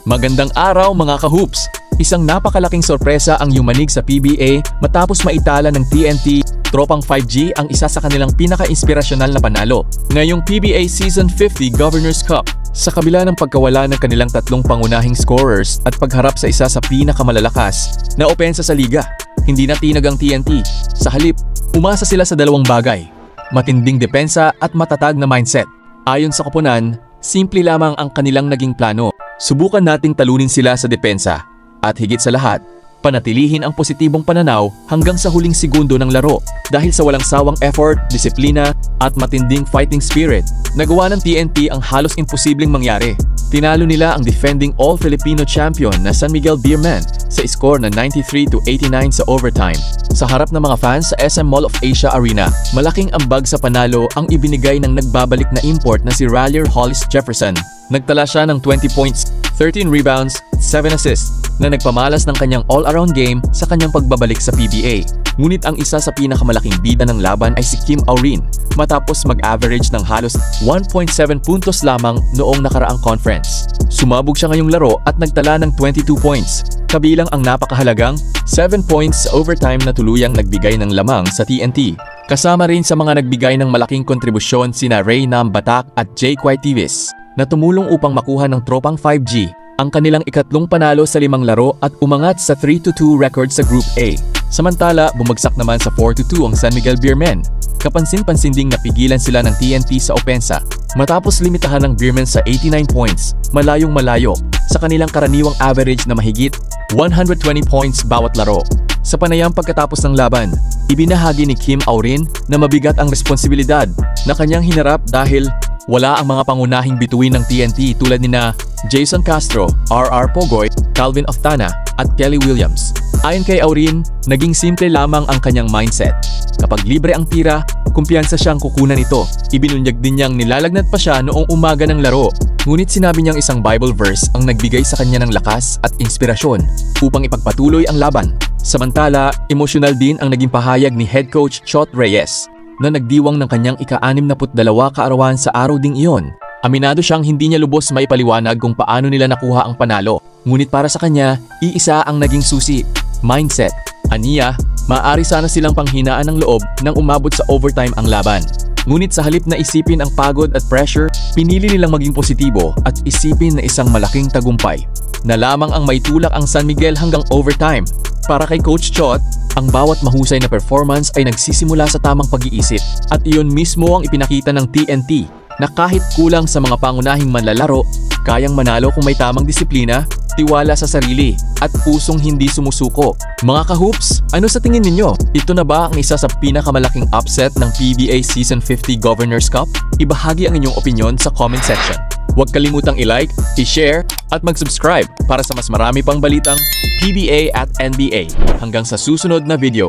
Magandang araw mga ka-hoops! Isang napakalaking sorpresa ang yumanig sa PBA matapos maitala ng TNT Tropang 5G ang isa sa kanilang pinaka-inspirasyonal na panalo ngayong PBA Season 50 Governors Cup. Sa kabila ng pagkawala ng kanilang tatlong pangunahing scorers at pagharap sa isa sa pinakamalalakas na opensa sa liga, hindi natinag ang TNT. Sa halip, umasa sila sa dalawang bagay: matinding depensa at matatag na mindset. Ayon sa koponan, simple lamang ang kanilang naging plano. Subukan nating talunin sila sa depensa at higit sa lahat, panatilihin ang positibong pananaw hanggang sa huling segundo ng laro. Dahil sa walang sawang effort, disiplina at matinding fighting spirit, nagawa ng TNT ang halos imposibleng mangyari. Tinalo nila ang defending All-Filipino champion na San Miguel Beermen sa score na 93-89 sa overtime. Sa harap ng mga fans sa SM Mall of Asia Arena, malaking ambag sa panalo ang ibinigay ng nagbabalik na import na si Rallier Hollis Jefferson. Nagtala siya ng 20 points, 13 rebounds, 7 assists na nagpamalas ng kanyang all-around game sa kanyang pagbabalik sa PBA. Ngunit ang isa sa pinakamalaking bida ng laban ay si Kim Aurin matapos mag-average ng halos 1.7 puntos lamang noong nakaraang conference. Sumabog siya ngayong laro at nagtala ng 22 points, kabilang ang napakahalagang 7 points sa overtime na tuluyang nagbigay ng lamang sa TNT. Kasama rin sa mga nagbigay ng malaking kontribusyon sina Ray Nam Batak at Jay Quaitivis na tumulong upang makuha ng Tropang 5G ang kanilang ikatlong panalo sa 5 laro at umangat sa 3-2 record sa Group A. Samantala, bumagsak naman sa 4-2 ang San Miguel Beermen. Kapansin-pansin ding napigilan sila ng TNT sa opensa matapos limitahan ng Beermen sa 89 points, malayong malayo sa kanilang karaniwang average na mahigit 120 points bawat laro. Sa panayam pagkatapos ng laban, ibinahagi ni Kim Aurin na mabigat ang responsibilidad na kanyang hinarap dahil wala ang mga pangunahing bituin ng TNT tulad nina Jason Castro, RR Pogoy, Calvin Oftana at Kelly Williams. Ayon kay Aurin, naging simple lamang ang kanyang mindset. Kapag libre ang tira, kumpiyansa siyang kukunan ito. Ibinunyag din niyang nilalagnat pa siya noong umaga ng laro. Ngunit sinabi niyang isang Bible verse ang nagbigay sa kanya ng lakas at inspirasyon upang ipagpatuloy ang laban. Samantala, emosyonal din ang naging pahayag ni head coach Chot Reyes na nagdiwang ng kanyang ika-62 kaarawan sa araw ding iyon. Aminado siyang hindi niya lubos maipaliwanag kung paano nila nakuha ang panalo. Ngunit para sa kanya, iisa ang naging susi: mindset. Aniya, maaari sana silang panghinaan ng loob nang umabot sa overtime ang laban. Ngunit sa halip na isipin ang pagod at pressure, pinili nilang maging positibo at isipin na isang malaking tagumpay na lamang ang maitulak ang San Miguel hanggang overtime. Para kay Coach Chot, ang bawat mahusay na performance ay nagsisimula sa tamang pag-iisip at iyon mismo ang ipinakita ng TNT na kahit kulang sa mga pangunahing manlalaro, kayang manalo kung may tamang disiplina, tiwala sa sarili at pusong hindi sumusuko. Mga ka-hoops, ano sa tingin ninyo? Ito na ba ang isa sa pinakamalaking upset ng PBA Season 50 Governors Cup? Ibahagi ang inyong opinion sa comment section. Huwag kalimutang i-like, i-share at mag-subscribe para sa mas marami pang balitang PBA at NBA. Hanggang sa susunod na video.